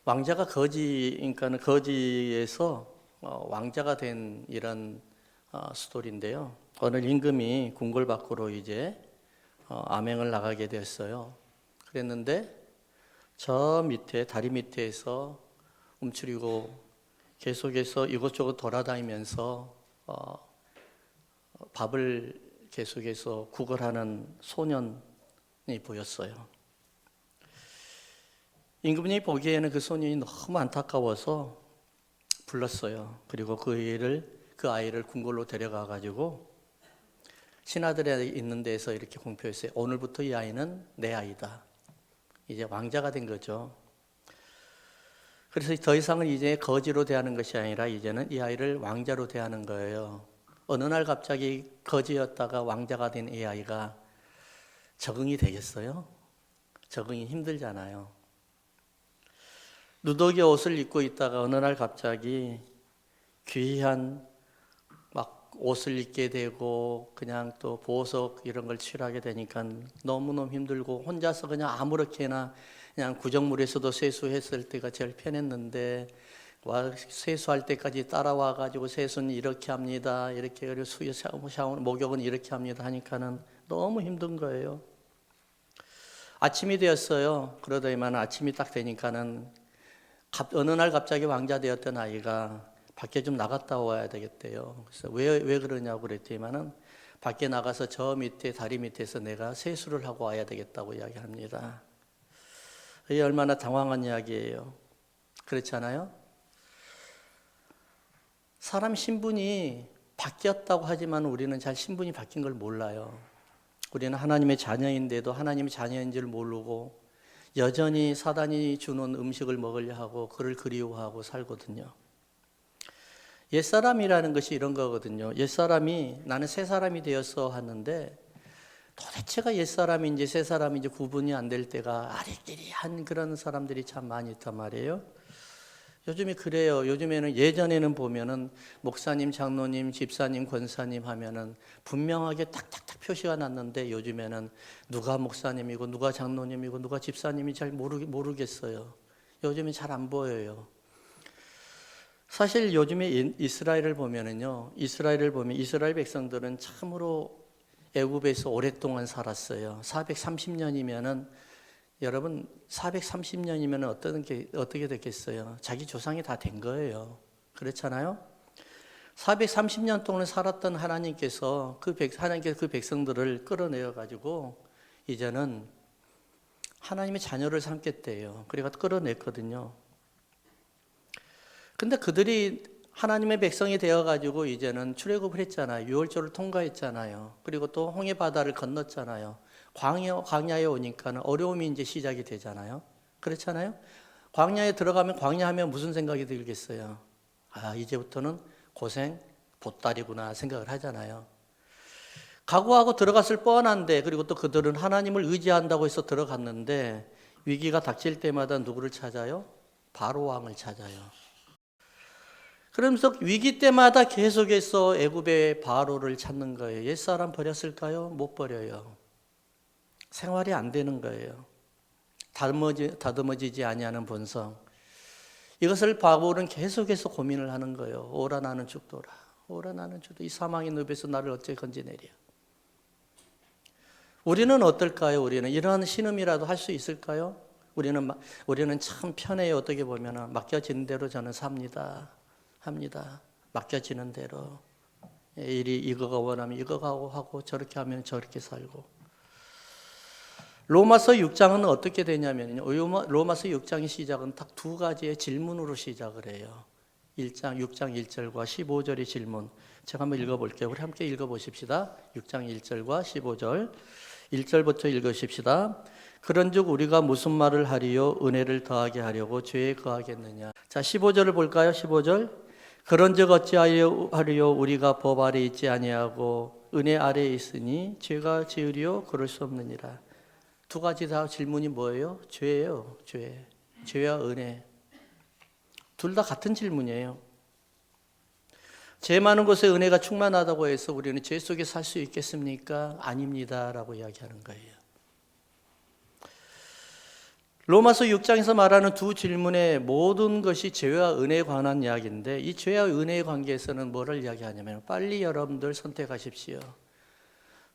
왕자가 그러니까는 거지에서 왕자가 된 이런 스토리인데요. 어느 임금이 궁궐 밖으로 이제 암행을 나가게 됐어요. 그랬는데 저 밑에 다리 밑에서 움츠리고 계속해서 이곳저곳 돌아다니면서 밥을 계속해서 구걸하는 소년이 보였어요. 임금이 보기에는 그 소년이 너무 안타까워서 불렀어요. 그리고 그 아이를 궁궐로 데려가 가지고 신하들이 있는 데서 이렇게 공표했어요. 오늘부터 이 아이는 내 아이다. 이제 왕자가 된 거죠. 그래서 더 이상은 이제 거지로 대하는 것이 아니라 이제는 이 아이를 왕자로 대하는 거예요. 어느 날 갑자기 거지였다가 왕자가 된 이 아이가 적응이 되겠어요? 적응이 힘들잖아요. 누더기 옷을 입고 있다가 어느 날 갑자기 귀한 막 옷을 입게 되고 그냥 또 보석 이런 걸 취하게 되니까 너무너무 힘들고 혼자서 그냥 아무렇게나 그냥 구정물에서도 세수했을 때가 제일 편했는데 세수할 때까지 따라와 가지고 세수는 이렇게 합니다. 이렇게 그리고 샤워 목욕은 이렇게 합니다 하니까는 너무 힘든 거예요. 아침이 되었어요. 그러더니만 아침이 딱 되니까는 어느 날 갑자기 왕자 되었던 아이가 밖에 좀 나갔다 와야 되겠대요. 그래서 왜 그러냐고 그랬더니만은 밖에 나가서 저 밑에 다리 밑에서 내가 세수를 하고 와야 되겠다고 이야기합니다. 이게 얼마나 당황한 이야기예요. 그렇지 않아요? 사람 신분이 바뀌었다고 하지만 우리는 잘 신분이 바뀐 걸 몰라요. 우리는 하나님의 자녀인데도 하나님의 자녀인 줄 모르고 여전히 사단이 주는 음식을 먹으려 하고 그를 그리워하고 살거든요. 옛사람이라는 것이 이런 거거든요. 옛사람이 나는 새 사람이 되었어 하는데 도대체가 옛사람인지 새 사람인지 구분이 안 될 때가 아리끼리한 그런 사람들이 참 많이 있단 말이에요. 요즘에 그래요. 요즘에는 예전에는 보면은 목사님, 장로님, 집사님, 권사님 하면은 분명하게 딱딱딱 표시가 났는데 요즘에는 누가 목사님이고 누가 장로님이고 누가 집사님이 잘 모르겠어요. 요즘에 잘 안 보여요. 사실 요즘에 이스라엘을 보면은요. 이스라엘 백성들은 참으로 애굽에서 오랫동안 살았어요. 430년이면은 여러분 430년이면 어떻게 됐겠어요? 자기 조상이 다 된 거예요. 그렇잖아요? 430년 동안 살았던 하나님께서 그 백성들을 끌어내어 가지고 이제는 하나님의 자녀를 삼겠대요. 그래가 끌어냈거든요. 근데 그들이 하나님의 백성이 되어 가지고 이제는 출애굽을 했잖아요. 유월절을 통과했잖아요. 그리고 또 홍해 바다를 건넜잖아요. 광야에 오니까는 어려움이 이제 시작이 되잖아요. 그렇잖아요? 광야에 들어가면 광야하면 무슨 생각이 들겠어요? 아, 이제부터는 고생 보따리구나 생각을 하잖아요. 각오하고 들어갔을 뻔한데 그리고 또 그들은 하나님을 의지한다고 해서 들어갔는데 위기가 닥칠 때마다 누구를 찾아요? 바로 왕을 찾아요. 그러면서 위기 때마다 계속해서 애굽의 바로를 찾는 거예요. 옛사람 버렸을까요? 못 버려요. 생활이 안 되는 거예요. 다듬어지지 아니하는 본성. 이것을 바울은 계속해서 고민을 하는 거예요. 오라 나는 죽도라. 오라 나는 죽도라. 이 사망의 늪에서 나를 어찌 건지내랴. 우리는 어떨까요? 우리는 이러한 신음이라도 할 수 있을까요? 우리는 참 편해요. 어떻게 보면 맡겨진 대로 저는 삽니다. 합니다. 맡겨지는 대로. 이거가 원하면 이거가 하고 저렇게 하면 저렇게 살고. 로마서 6장은 어떻게 되냐면요. 로마서 6장의 시작은 딱 두 가지의 질문으로 시작을 해요. 6장 1절과 15절의 질문. 제가 한번 읽어볼게요. 우리 함께 읽어보십시다. 6장 1절과 15절. 1절부터 읽으십시다. 그런즉 우리가 무슨 말을 하리요? 은혜를 더하게 하려고 죄에 거하겠느냐. 자, 15절을 볼까요? 15절. 그런즉 어찌하여 하리요? 우리가 법 아래 있지 아니하고 은혜 아래에 있으니 죄가 지으리요? 그럴 수 없느니라. 두 가지 다 질문이 뭐예요? 죄예요. 죄와 은혜. 둘 다 같은 질문이에요. 죄 많은 곳에 은혜가 충만하다고 해서 우리는 죄 속에 살 수 있겠습니까? 아닙니다. 라고 이야기하는 거예요. 로마서 6장에서 말하는 두 질문의 모든 것이 죄와 은혜에 관한 이야기인데, 이 죄와 은혜의 관계에서는 뭐를 이야기하냐면 빨리 여러분들 선택하십시오.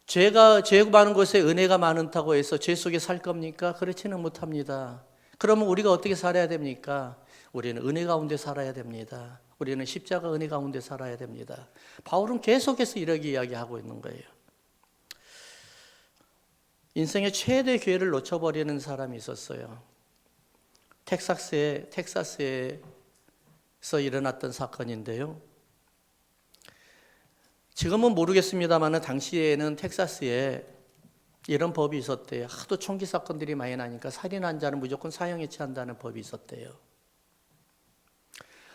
죄 많은 곳에 은혜가 많다고 해서 죄 속에 살 겁니까? 그렇지는 못합니다. 그러면 우리가 어떻게 살아야 됩니까? 우리는 은혜 가운데 살아야 됩니다. 우리는 십자가 은혜 가운데 살아야 됩니다. 바울은 계속해서 이렇게 이야기하고 있는 거예요. 인생의 최대 기회를 놓쳐버리는 사람이 있었어요. 텍사스에서 일어났던 사건인데요. 지금은 모르겠습니다만 당시에는 텍사스에 이런 법이 있었대요. 하도 총기 사건들이 많이 나니까 살인한 자는 무조건 사형에 처한다는 법이 있었대요.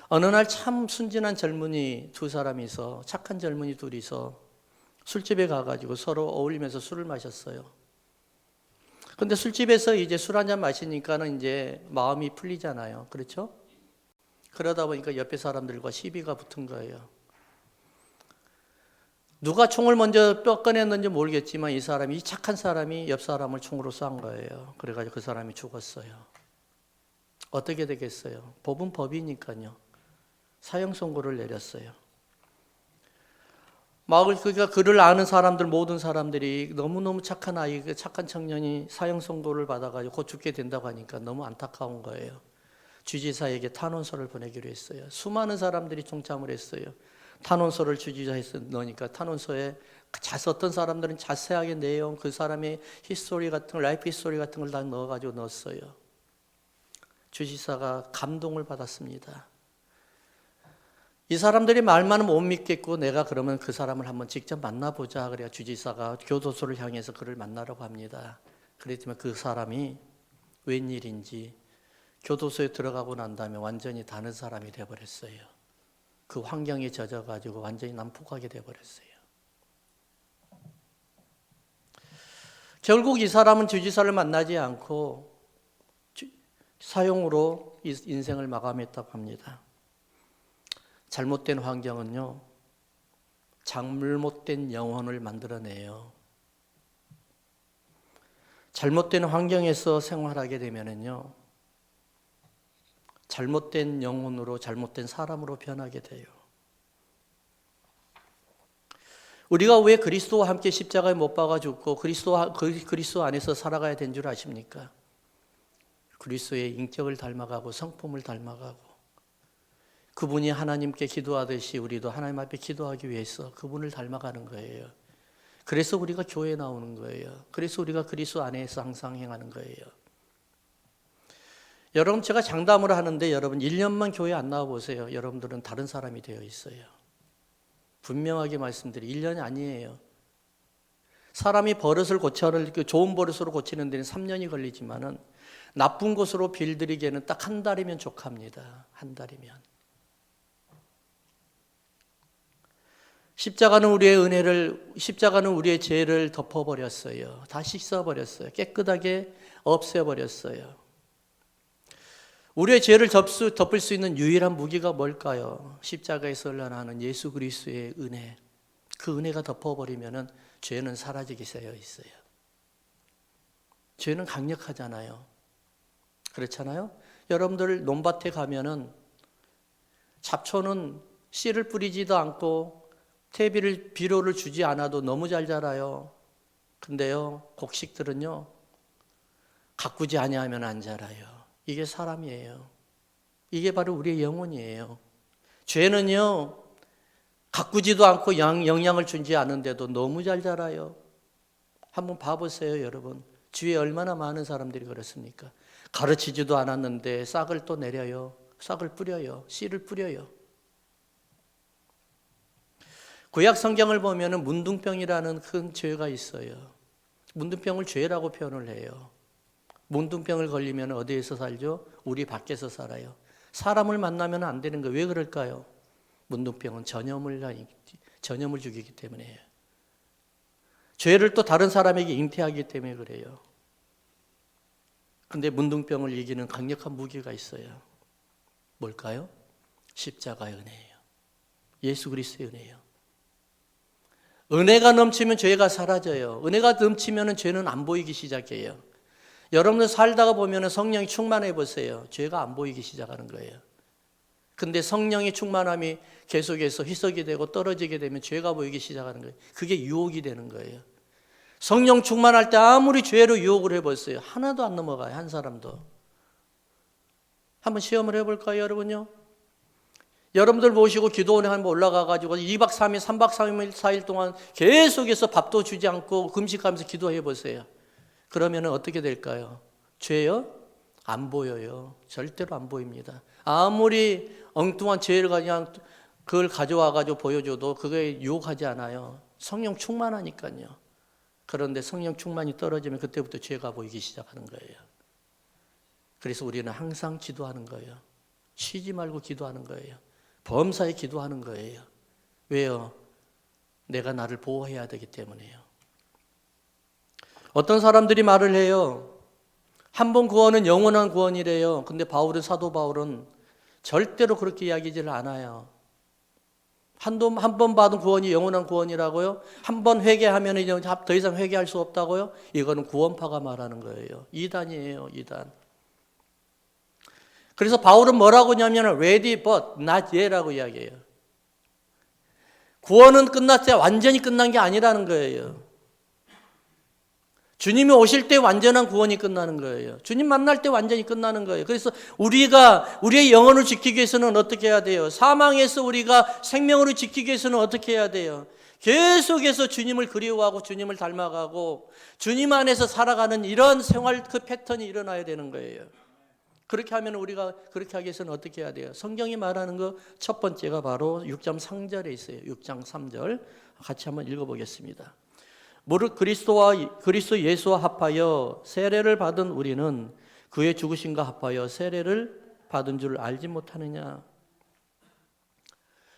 어느 날 참 순진한 젊은이 두 사람이서, 착한 젊은이 둘이서 술집에 가가지고 서로 어울리면서 술을 마셨어요. 근데 술집에서 이제 술 한잔 마시니까는 이제 마음이 풀리잖아요. 그렇죠? 그러다 보니까 옆에 사람들과 시비가 붙은 거예요. 누가 총을 먼저 뼈 꺼냈는지 모르겠지만 이 착한 사람이 옆 사람을 총으로 쏜 거예요. 그래가지고 그 사람이 죽었어요. 어떻게 되겠어요? 법은 법이니까요. 사형 선고를 내렸어요. 그러니까 그를 아는 사람들, 모든 사람들이 너무너무 착한 아이, 착한 청년이 사형 선고를 받아가지고 곧 죽게 된다고 하니까 너무 안타까운 거예요. 주지사에게 탄원서를 보내기로 했어요. 수많은 사람들이 동참을 했어요. 탄원서를 주지사에 넣으니까 탄원서에 어떤 사람들은 자세하게 내용, 그 사람의 히스토리 같은 걸, 라이프 히스토리 같은 걸 다 넣어가지고 넣었어요. 주지사가 감동을 받았습니다. 이 사람들이 말만은 못 믿겠고 내가 그러면 그 사람을 한번 직접 만나보자. 그래야 주지사가 교도소를 향해서 그를 만나라고 합니다. 그랬지만 그 사람이 웬일인지 교도소에 들어가고 난 다음에 완전히 다른 사람이 되어버렸어요. 그 환경에 젖어가지고 완전히 난폭하게 되어버렸어요. 결국 이 사람은 주지사를 만나지 않고 사형으로 인생을 마감했다고 합니다. 잘못된 환경은요, 잘못된 영혼을 만들어내요. 잘못된 환경에서 생활하게 되면은요, 잘못된 영혼으로, 잘못된 사람으로 변하게 돼요. 우리가 왜 그리스도와 함께 십자가에 못 박아 죽고 그리스도 안에서 살아가야 된 줄 아십니까? 그리스도의 인격을 닮아가고 성품을 닮아가고 그분이 하나님께 기도하듯이 우리도 하나님 앞에 기도하기 위해서 그분을 닮아가는 거예요. 그래서 우리가 교회에 나오는 거예요. 그래서 우리가 그리스도 안에서 항상 행하는 거예요. 여러분, 제가 장담을 하는데 여러분 1년만 교회 안 나와보세요. 여러분들은 다른 사람이 되어 있어요. 분명하게 말씀드려요. 1년이 아니에요. 사람이 좋은 버릇으로 고치는 데는 3년이 걸리지만은 나쁜 것으로 빌드리기에는 딱 한 달이면 족합니다. 한 달이면. 십자가는 우리의 죄를 덮어버렸어요. 다 씻어버렸어요. 깨끗하게 없애버렸어요. 우리의 죄를 덮을 수 있는 유일한 무기가 뭘까요? 십자가에서 흘러나오는 예수 그리스도의 은혜. 그 은혜가 덮어버리면은 죄는 사라지게 되어 있어요. 죄는 강력하잖아요. 그렇잖아요? 여러분들 논밭에 가면은 잡초는 씨를 뿌리지도 않고 비료를 주지 않아도 너무 잘 자라요. 근데요, 곡식들은요, 가꾸지 아니하면 안 자라요. 이게 사람이에요. 이게 바로 우리의 영혼이에요. 죄는요, 가꾸지도 않고 영향을 주지 않은데도 너무 잘 자라요. 한번 봐보세요, 여러분. 주위에 얼마나 많은 사람들이 그렇습니까? 가르치지도 않았는데 싹을 또 내려요. 싹을 뿌려요. 씨를 뿌려요. 구약 성경을 보면은 문둥병이라는 큰 죄가 있어요. 문둥병을 죄라고 표현을 해요. 문둥병을 걸리면 어디에서 살죠? 우리 밖에서 살아요. 사람을 만나면 안 되는 거예요. 왜 그럴까요? 문둥병은 전염을 죽이기 때문이에요. 죄를 또 다른 사람에게 잉태하기 때문에 그래요. 근데 문둥병을 이기는 강력한 무기가 있어요. 뭘까요? 십자가의 은혜예요. 예수 그리스도의 은혜예요. 은혜가 넘치면 죄가 사라져요. 은혜가 넘치면 죄는 안 보이기 시작해요. 여러분들 살다가 보면 성령이 충만해 보세요. 죄가 안 보이기 시작하는 거예요. 근데 성령의 충만함이 계속해서 희석이 되고 떨어지게 되면 죄가 보이기 시작하는 거예요. 그게 유혹이 되는 거예요. 성령 충만할 때 아무리 죄로 유혹을 해보세요. 하나도 안 넘어가요. 한 사람도. 한번 시험을 해볼까요, 여러분요? 여러분들 모시고 기도원에 한번 올라가가지고 2박 3일, 3박 3일, 4일 동안 계속해서 밥도 주지 않고 금식하면서 기도해 보세요. 그러면 어떻게 될까요? 죄요? 안 보여요. 절대로 안 보입니다. 아무리 엉뚱한 죄를 그냥 그걸 가져와가지고 보여줘도 그거에 유혹하지 않아요. 성령 충만하니까요. 그런데 성령 충만이 떨어지면 그때부터 죄가 보이기 시작하는 거예요. 그래서 우리는 항상 기도하는 거예요. 쉬지 말고 기도하는 거예요. 범사에 기도하는 거예요. 왜요? 내가 나를 보호해야 되기 때문에요. 어떤 사람들이 말을 해요. 한 번 구원은 영원한 구원이래요. 근데 사도 바울은 절대로 그렇게 이야기지를 않아요. 한 번 받은 구원이 영원한 구원이라고요? 한 번 회개하면 이제 더 이상 회개할 수 없다고요? 이거는 구원파가 말하는 거예요. 이단이에요, 이단. 그래서 바울은 뭐라고 하냐면 ready but not yet라고 이야기해요. 구원은 끝났을 때 완전히 끝난 게 아니라는 거예요. 주님이 오실 때 완전한 구원이 끝나는 거예요. 주님 만날 때 완전히 끝나는 거예요. 그래서 우리가 우리의 영혼을 지키기 위해서는 어떻게 해야 돼요? 사망에서 우리가 생명으로 지키기 위해서는 어떻게 해야 돼요? 계속해서 주님을 그리워하고 주님을 닮아가고 주님 안에서 살아가는 이런 생활 그 패턴이 일어나야 되는 거예요. 그렇게 하면 우리가 그렇게 하기 위해서는 어떻게 해야 돼요? 성경이 말하는 거 첫 번째가 바로 6장 3절에 있어요. 6장 3절 같이 한번 읽어보겠습니다. 무릇 그리스도 예수와 합하여 세례를 받은 우리는 그의 죽으심과 합하여 세례를 받은 줄 알지 못하느냐.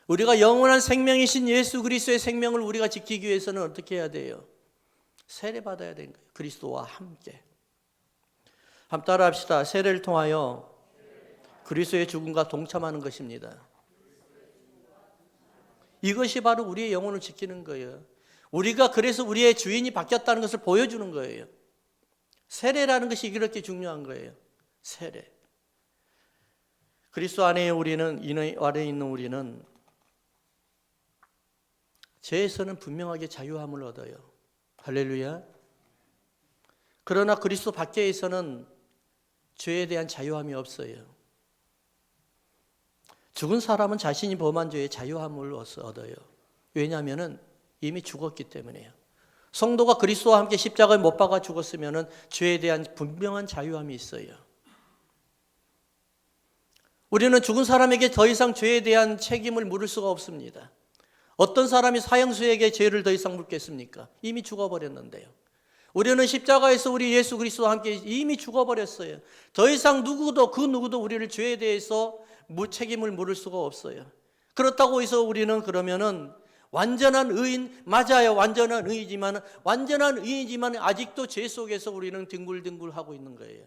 우리가 영원한 생명이신 예수 그리스도의 생명을 우리가 지키기 위해서는 어떻게 해야 돼요? 세례 받아야 되는 거예요. 그리스도와 함께. 한번 따라 합시다. 세례를 통하여 그리스도의 죽음과 동참하는 것입니다. 이것이 바로 우리의 영혼을 지키는 거예요. 우리가 그래서 우리의 주인이 바뀌었다는 것을 보여주는 거예요. 세례라는 것이 이렇게 중요한 거예요. 세례. 그리스도 안에 있는 우리는 죄에서는 분명하게 자유함을 얻어요. 할렐루야. 그러나 그리스도 밖에서는 죄에 대한 자유함이 없어요. 죽은 사람은 자신이 범한 죄에 자유함을 얻어요. 왜냐하면 이미 죽었기 때문에요. 성도가 그리스도와 함께 십자가에 못 박아 죽었으면 죄에 대한 분명한 자유함이 있어요. 우리는 죽은 사람에게 더 이상 죄에 대한 책임을 물을 수가 없습니다. 어떤 사람이 사형수에게 죄를 더 이상 묻겠습니까? 이미 죽어버렸는데요. 우리는 십자가에서 우리 예수 그리스도와 함께 이미 죽어버렸어요. 더 이상 그 누구도 우리를 죄에 대해서 책임을 물을 수가 없어요. 그렇다고 해서 우리는 그러면은 완전한 의인, 맞아요. 완전한 의인이지만 아직도 죄 속에서 우리는 뒹굴뒹굴하고 있는 거예요.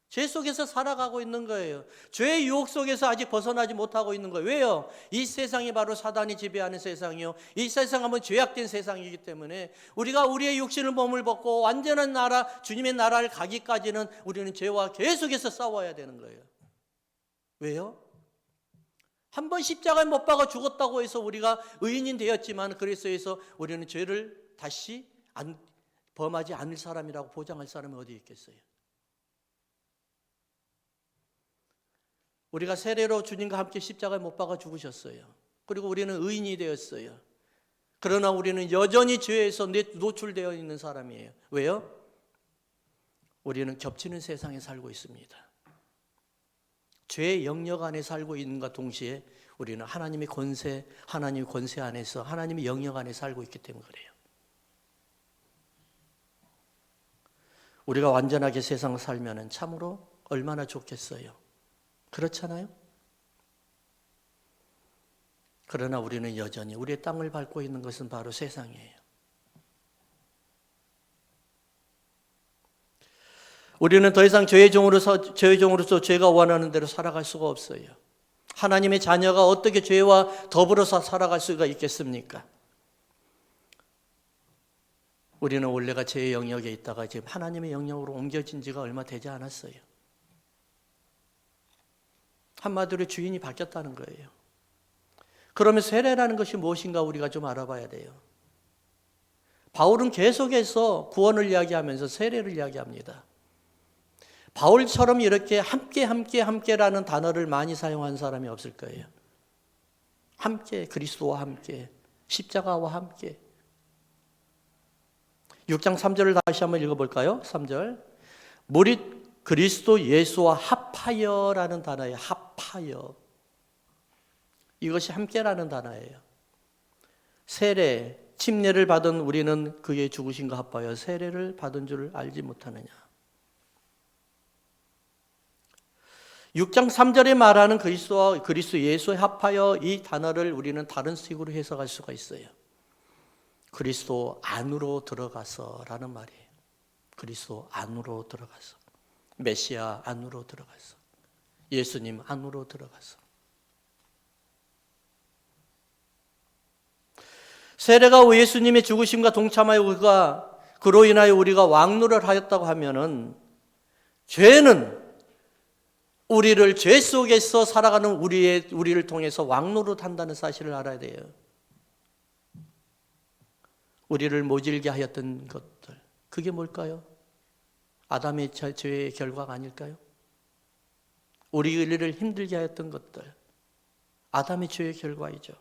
죄 속에서 살아가고 있는 거예요. 죄의 유혹 속에서 아직 벗어나지 못하고 있는 거예요. 왜요? 이 세상이 바로 사단이 지배하는 세상이요. 이 세상은 죄악된 세상이기 때문에 우리가 우리의 육신을 몸을 벗고 완전한 나라, 주님의 나라를 가기까지는 우리는 죄와 계속해서 싸워야 되는 거예요. 왜요? 한 번 십자가에 못 박아 죽었다고 해서 우리가 의인이 되었지만 그리스도에서 우리는 죄를 다시 범하지 않을 사람이라고 보장할 사람이 어디 있겠어요? 우리가 세례로 주님과 함께 십자가에 못 박아 죽으셨어요. 그리고 우리는 의인이 되었어요. 그러나 우리는 여전히 죄에서 노출되어 있는 사람이에요. 왜요? 우리는 겹치는 세상에 살고 있습니다. 죄의 영역 안에 살고 있는과 동시에 우리는 하나님의 권세 안에서 하나님의 영역 안에 살고 있기 때문에 그래요. 우리가 완전하게 세상을 살면 참으로 얼마나 좋겠어요. 그렇잖아요? 그러나 우리는 여전히 우리의 땅을 밟고 있는 것은 바로 세상이에요. 우리는 더 이상 죄의 종으로서 죄가 원하는 대로 살아갈 수가 없어요. 하나님의 자녀가 어떻게 죄와 더불어서 살아갈 수가 있겠습니까? 우리는 원래가 제 영역에 있다가 지금 하나님의 영역으로 옮겨진 지가 얼마 되지 않았어요. 한마디로 주인이 바뀌었다는 거예요. 그러면 세례라는 것이 무엇인가 우리가 좀 알아봐야 돼요. 바울은 계속해서 구원을 이야기하면서 세례를 이야기합니다. 바울처럼 이렇게 함께라는 단어를 많이 사용한 사람이 없을 거예요. 함께, 그리스도와 함께, 십자가와 함께. 6장 3절을 다시 한번 읽어볼까요? 3절. 무릇 그리스도 예수와 합하여라는 단어예요. 합하여. 이것이 함께라는 단어예요. 세례, 침례를 받은 우리는 그의 죽으심과 합하여 세례를 받은 줄 알지 못하느냐. 6장 3절에 말하는 그리스도 예수에 합하여 이 단어를 우리는 다른 식으로 해석할 수가 있어요. 그리스도 안으로 들어가서라는 말이에요. 그리스도 안으로 들어가서. 메시아 안으로 들어가서. 예수님 안으로 들어가서. 세례가 예수님의 죽으심과 동참하여 그로 인하여 우리가 왕노를 하였다고 하면은 죄는 우리를 죄 속에서 살아가는 우리를 통해서 왕노릇 한다는 사실을 알아야 돼요. 우리를 모질게 하였던 것들, 그게 뭘까요? 아담의 죄의 결과가 아닐까요? 우리를 힘들게 하였던 것들, 아담의 죄의 결과이죠.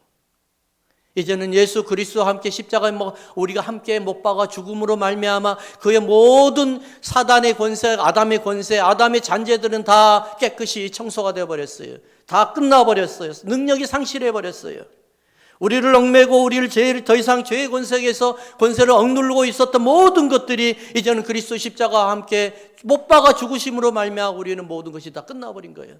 이제는 예수 그리스도와 함께 십자가에 우리가 함께 못 박아 죽음으로 말미암아 그의 모든 사단의 권세, 아담의 권세, 아담의 잔재들은 다 깨끗이 청소가 되어버렸어요. 다 끝나버렸어요. 능력이 상실해버렸어요. 우리를 얽매고 우리를 더 이상 죄의 권세를 억누르고 있었던 모든 것들이 이제는 그리스도 십자가와 함께 못 박아 죽으심으로 말미암아 우리는 모든 것이 다 끝나버린 거예요.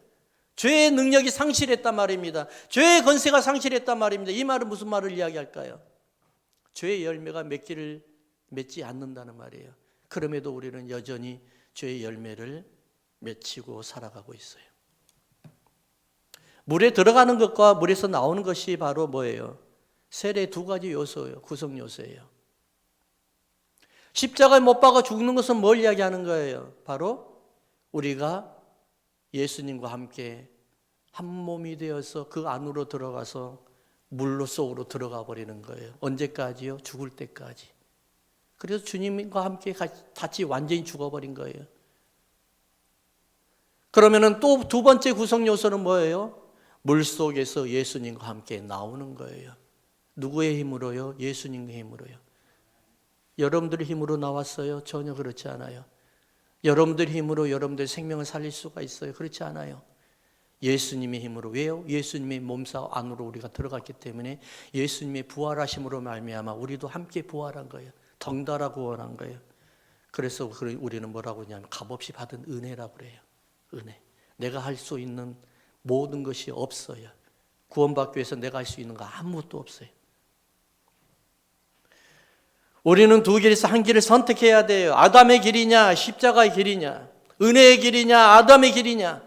죄의 능력이 상실했단 말입니다. 죄의 권세가 상실했단 말입니다. 이 말은 무슨 말을 이야기할까요? 죄의 열매가 맺기를 맺지 않는다는 말이에요. 그럼에도 우리는 여전히 죄의 열매를 맺히고 살아가고 있어요. 물에 들어가는 것과 물에서 나오는 것이 바로 뭐예요? 세례의 두 가지 요소예요. 구성 요소예요. 십자가에 못 박아 죽는 것은 뭘 이야기하는 거예요? 바로 우리가 예수님과 함께 한 몸이 되어서 그 안으로 들어가서 물로 속으로 들어가 버리는 거예요. 언제까지요? 죽을 때까지. 그래서 주님과 함께 같이 완전히 죽어버린 거예요. 그러면은 또 두 번째 구성 요소는 뭐예요? 물 속에서 예수님과 함께 나오는 거예요. 누구의 힘으로요? 예수님의 힘으로요. 여러분들의 힘으로 나왔어요? 전혀 그렇지 않아요. 여러분들 힘으로 여러분들 생명을 살릴 수가 있어요? 그렇지 않아요. 예수님의 힘으로. 왜요? 예수님의 몸싸 안으로 우리가 들어갔기 때문에 예수님의 부활하심으로 말미암아 우리도 함께 부활한 거예요. 덩달아 구원한 거예요. 그래서 우리는 뭐라고 하냐면 값없이 받은 은혜라고 그래요. 은혜. 내가 할 수 있는 모든 것이 없어요. 구원받기 위해서 내가 할 수 있는 거 아무것도 없어요. 우리는 두 길에서 한 길을 선택해야 돼요. 아담의 길이냐, 십자가의 길이냐, 은혜의 길이냐, 아담의 길이냐,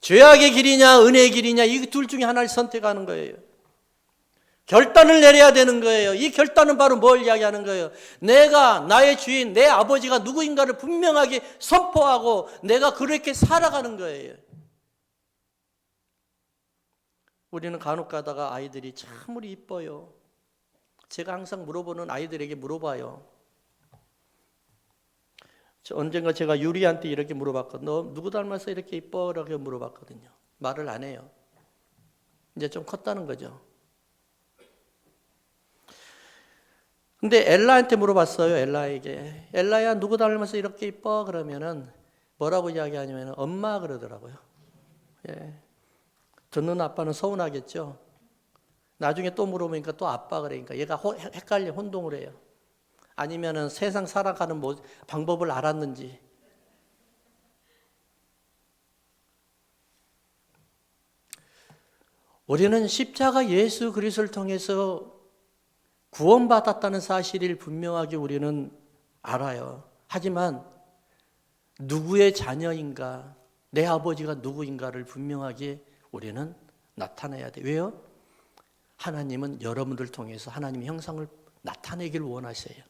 죄악의 길이냐, 은혜의 길이냐, 이 둘 중에 하나를 선택하는 거예요. 결단을 내려야 되는 거예요. 이 결단은 바로 뭘 이야기하는 거예요? 내가 나의 주인, 내 아버지가 누구인가를 분명하게 선포하고 내가 그렇게 살아가는 거예요. 우리는 간혹 가다가 아이들이 참으로 이뻐요. 제가 항상 물어보는 아이들에게 물어봐요. 언젠가 제가 유리한테 이렇게 물어봤거든요. 너 누구 닮아서 이렇게 이뻐? 라고 물어봤거든요. 말을 안 해요. 이제 좀 컸다는 거죠. 근데 엘라한테 물어봤어요. 엘라에게. 엘라야 누구 닮아서 이렇게 이뻐? 그러면은 뭐라고 이야기하냐면 엄마 그러더라고요. 예. 듣는 아빠는 서운하겠죠. 나중에 또 물어보니까 또 아빠 그러니까 얘가 헷갈려 혼동을 해요. 아니면은 세상 살아가는 방법을 알았는지. 우리는 십자가 예수 그리스도를 통해서 구원받았다는 사실을 분명하게 우리는 알아요. 하지만 누구의 자녀인가, 내 아버지가 누구인가를 분명하게 우리는 나타내야 돼요. 왜요? 하나님은 여러분들 통해서 하나님의 형상을 나타내기를 원하세요.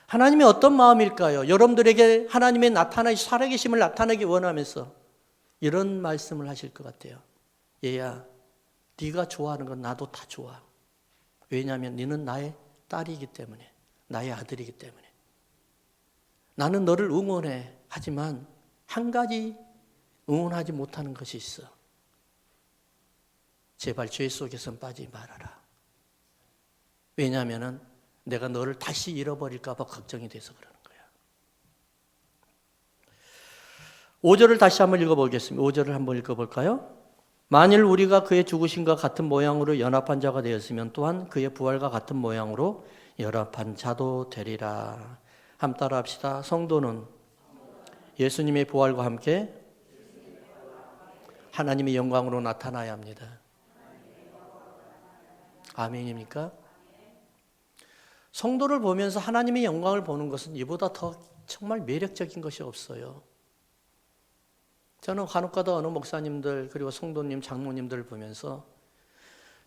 하나님의 어떤 마음일까요? 여러분들에게 하나님의 살아계심을 나타내기 원하면서 이런 말씀을 하실 것 같아요. 얘야, 네가 좋아하는 건 나도 다 좋아. 왜냐하면 너는 나의 딸이기 때문에, 나의 아들이기 때문에. 나는 너를 응원해. 하지만 한 가지 응원하지 못하는 것이 있어. 제발 죄 속에선 빠지지 말아라. 왜냐하면 내가 너를 다시 잃어버릴까 봐 걱정이 돼서 그러는 거야. 5절을 다시 한번 읽어보겠습니다. 5절을 한번 읽어볼까요? 만일 우리가 그의 죽으심과 같은 모양으로 연합한 자가 되었으면 또한 그의 부활과 같은 모양으로 연합한 자도 되리라. 함 따라 합시다. 성도는 예수님의 부활과 함께 하나님의 영광으로 나타나야 합니다. 아멘입니까? 성도를 보면서 하나님의 영광을 보는 것은 이보다 더 정말 매력적인 것이 없어요. 저는 간혹가다 어느 목사님들 그리고 성도님, 장로님들을 보면서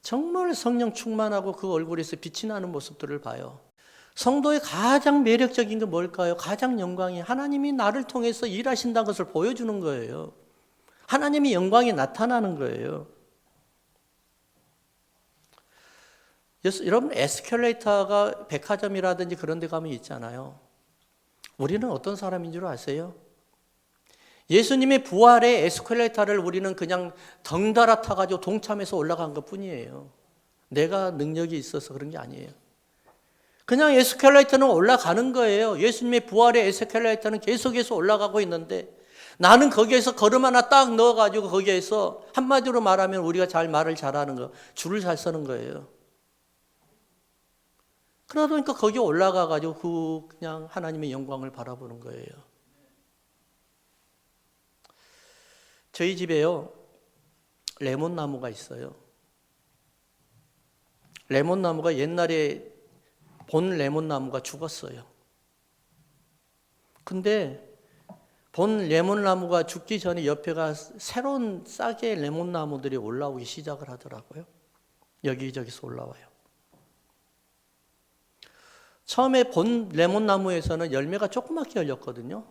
정말 성령 충만하고 그 얼굴에서 빛이 나는 모습들을 봐요. 성도의 가장 매력적인 게 뭘까요? 가장 영광이 하나님이 나를 통해서 일하신다는 것을 보여주는 거예요. 하나님의 영광이 나타나는 거예요. 여러분 에스컬레이터가 백화점이라든지 그런 데 가면 있잖아요. 우리는 어떤 사람인 줄 아세요? 예수님의 부활의 에스컬레이터를 우리는 그냥 덩달아 타가지고 동참해서 올라간 것 뿐이에요. 내가 능력이 있어서 그런 게 아니에요. 그냥 에스컬레이터는 올라가는 거예요. 예수님의 부활의 에스컬레이터는 계속해서 올라가고 있는데 나는 거기에서 걸음 하나 딱 넣어가지고 거기에서 한마디로 말하면 우리가 잘 말을 잘하는 거, 줄을 잘 서는 거예요. 그러다 보니까 거기 올라가가지고 그냥 하나님의 영광을 바라보는 거예요. 저희 집에요, 레몬나무가 있어요. 레몬나무가 옛날에 본 레몬나무가 죽었어요. 근데 본 레몬나무가 죽기 전에 옆에가 새로운 싹의 레몬나무들이 올라오기 시작을 하더라고요. 여기저기서 올라와요. 처음에 본 레몬나무에서는 열매가 조그맣게 열렸거든요.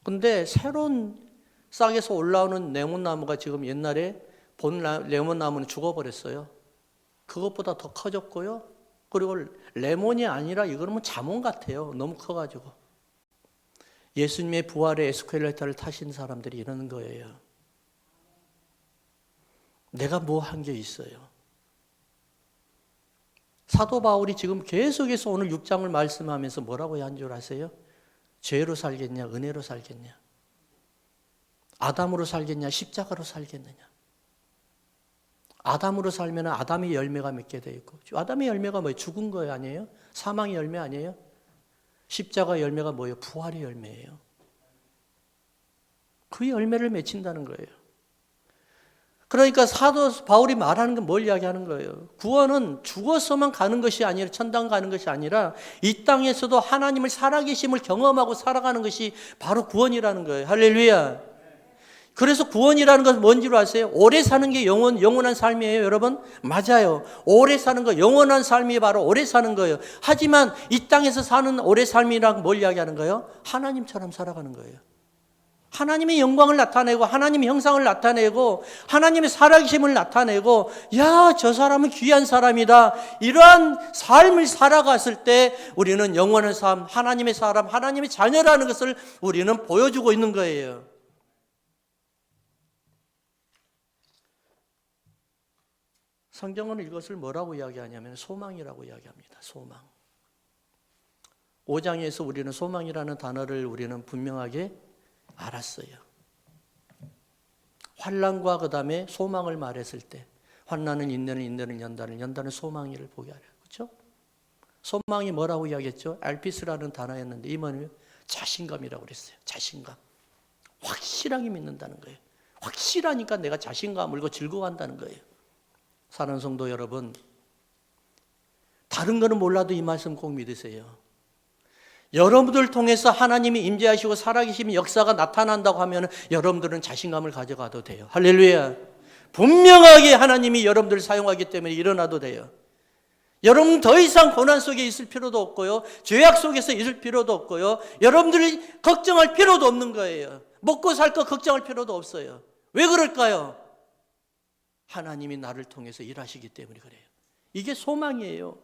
근데 새로운 싹에서 올라오는 레몬나무가 지금 옛날에 본 레몬나무는 죽어버렸어요. 그것보다 더 커졌고요. 그리고 레몬이 아니라 이거는 뭐 자몽 같아요. 너무 커가지고. 예수님의 부활의 에스컬레이터를 타신 사람들이 이러는 거예요. 내가 뭐 한 게 있어요. 사도 바울이 지금 계속해서 오늘 6장을 말씀하면서 뭐라고 한 줄 아세요? 죄로 살겠냐, 은혜로 살겠냐, 아담으로 살겠냐, 십자가로 살겠느냐. 아담으로 살면 아담의 열매가 맺게 돼 있고, 아담의 열매가 뭐예요? 죽은 거예요, 아니에요? 사망의 열매 아니에요? 십자가 열매가 뭐예요? 부활의 열매예요. 그 열매를 맺힌다는 거예요. 그러니까 사도 바울이 말하는 건 뭘 이야기하는 거예요? 구원은 죽어서만 가는 것이 아니라 천당 가는 것이 아니라 이 땅에서도 하나님을 살아계심을 경험하고 살아가는 것이 바로 구원이라는 거예요. 할렐루야. 그래서 구원이라는 것은 뭔지로 아세요? 오래 사는 게 영원한 삶이에요, 여러분? 맞아요. 오래 사는 거, 영원한 삶이 바로 오래 사는 거예요. 하지만 이 땅에서 사는 오래 삶이란 뭘 이야기하는 거예요? 하나님처럼 살아가는 거예요. 하나님의 영광을 나타내고 하나님의 형상을 나타내고 하나님의 살아계심을 나타내고, 야, 저 사람은 귀한 사람이다, 이러한 삶을 살아갔을 때 우리는 영원한 삶, 하나님의 사람, 하나님의 자녀라는 것을 우리는 보여주고 있는 거예요. 성경은 이것을 뭐라고 이야기하냐면 소망이라고 이야기합니다. 소망. 5장에서 우리는 소망이라는 단어를 우리는 분명하게 알았어요. 환난과 그 다음에 소망을 말했을 때, 환난은 인내는, 인내는 연단을, 연단은 소망이를 보게 하려. 그렇죠? 소망이 뭐라고 이야기했죠? 알피스라는 단어였는데 이 말은 자신감이라고 그랬어요. 자신감. 확실하게 믿는다는 거예요. 확실하니까 내가 자신감을 갖고 즐거워한다는 거예요. 사랑하는 성도 여러분, 다른 거는 몰라도 이 말씀 꼭 믿으세요. 여러분들 통해서 하나님이 임재하시고 살아계신 역사가 나타난다고 하면 여러분들은 자신감을 가져가도 돼요. 할렐루야. 분명하게 하나님이 여러분들을 사용하기 때문에 일어나도 돼요. 여러분 더 이상 고난 속에 있을 필요도 없고요. 죄악 속에서 있을 필요도 없고요. 여러분들이 걱정할 필요도 없는 거예요. 먹고 살 거 걱정할 필요도 없어요. 왜 그럴까요? 하나님이 나를 통해서 일하시기 때문에 그래요. 이게 소망이에요.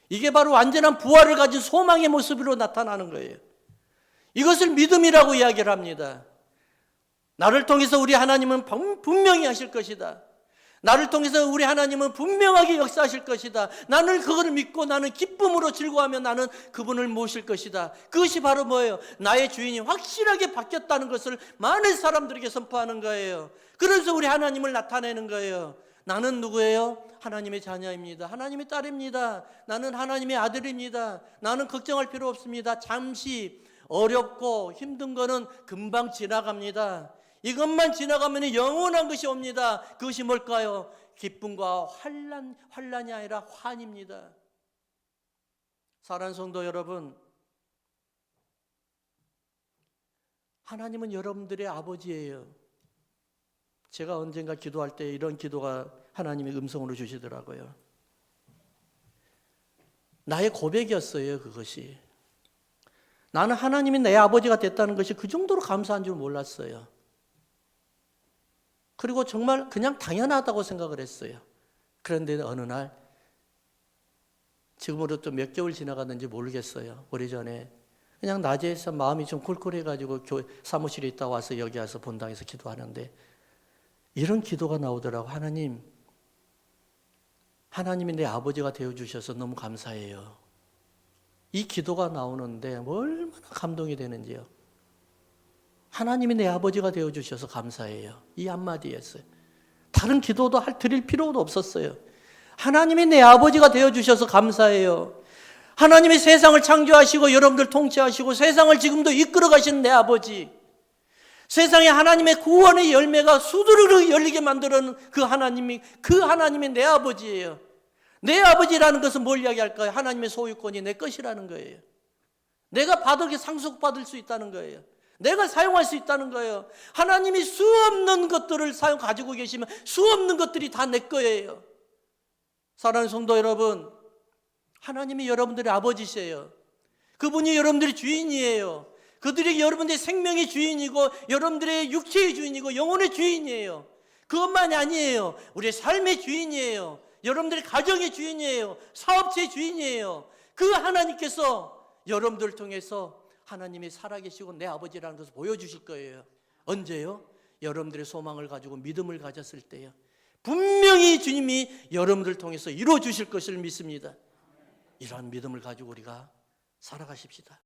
이게 바로 완전한 부활을 가진 소망의 모습으로 나타나는 거예요. 이것을 믿음이라고 이야기를 합니다. 나를 통해서 우리 하나님은 분명히 하실 것이다. 나를 통해서 우리 하나님은 분명하게 역사하실 것이다. 나는 그것을 믿고 나는 기쁨으로 즐거워하며 나는 그분을 모실 것이다. 그것이 바로 뭐예요? 나의 주인이 확실하게 바뀌었다는 것을 많은 사람들에게 선포하는 거예요. 그래서 우리 하나님을 나타내는 거예요. 나는 누구예요? 하나님의 자녀입니다. 하나님의 딸입니다. 나는 하나님의 아들입니다. 나는 걱정할 필요 없습니다. 잠시 어렵고 힘든 거는 금방 지나갑니다. 이것만 지나가면 영원한 것이 옵니다. 그것이 뭘까요? 기쁨과 환란이 아니라 환입니다. 사랑하는 성도 여러분, 하나님은 여러분들의 아버지예요. 제가 언젠가 기도할 때 이런 기도가 하나님의 음성으로 주시더라고요. 나의 고백이었어요, 그것이. 나는 하나님이 내 아버지가 됐다는 것이 그 정도로 감사한 줄 몰랐어요. 그리고 정말 그냥 당연하다고 생각을 했어요. 그런데 어느 날, 지금으로부터 몇 개월 지나갔는지 모르겠어요. 오래전에 그냥 낮에서 마음이 좀 쿨쿨해가지고 사무실에 있다 와서 여기 와서 본당에서 기도하는데 이런 기도가 나오더라고. 하나님이 내 아버지가 되어주셔서 너무 감사해요. 이 기도가 나오는데 얼마나 감동이 되는지요. 하나님이 내 아버지가 되어주셔서 감사해요. 이 한마디였어요. 다른 기도도 드릴 필요도 없었어요. 하나님이 내 아버지가 되어주셔서 감사해요. 하나님이 세상을 창조하시고 여러분들 통치하시고 세상을 지금도 이끌어 가시는 내 아버지, 세상에 하나님의 구원의 열매가 수두룩 열리게 만드는 그 하나님이 내 아버지예요. 내 아버지라는 것은 뭘 이야기할까요? 하나님의 소유권이 내 것이라는 거예요. 내가 상속받을 수 있다는 거예요. 내가 사용할 수 있다는 거예요. 하나님이 수 없는 것들을 가지고 계시면 수 없는 것들이 다 내 거예요. 사랑하는 성도 여러분, 하나님이 여러분들의 아버지세요. 그분이 여러분들의 주인이에요. 그들이 여러분들의 생명의 주인이고 여러분들의 육체의 주인이고 영혼의 주인이에요. 그것만이 아니에요. 우리의 삶의 주인이에요. 여러분들의 가정의 주인이에요. 사업체의 주인이에요. 그 하나님께서 여러분들을 통해서 하나님이 살아계시고 내 아버지라는 것을 보여주실 거예요. 언제요? 여러분들의 소망을 가지고 믿음을 가졌을 때요. 분명히 주님이 여러분들을 통해서 이루어주실 것을 믿습니다. 이러한 믿음을 가지고 우리가 살아가십시다.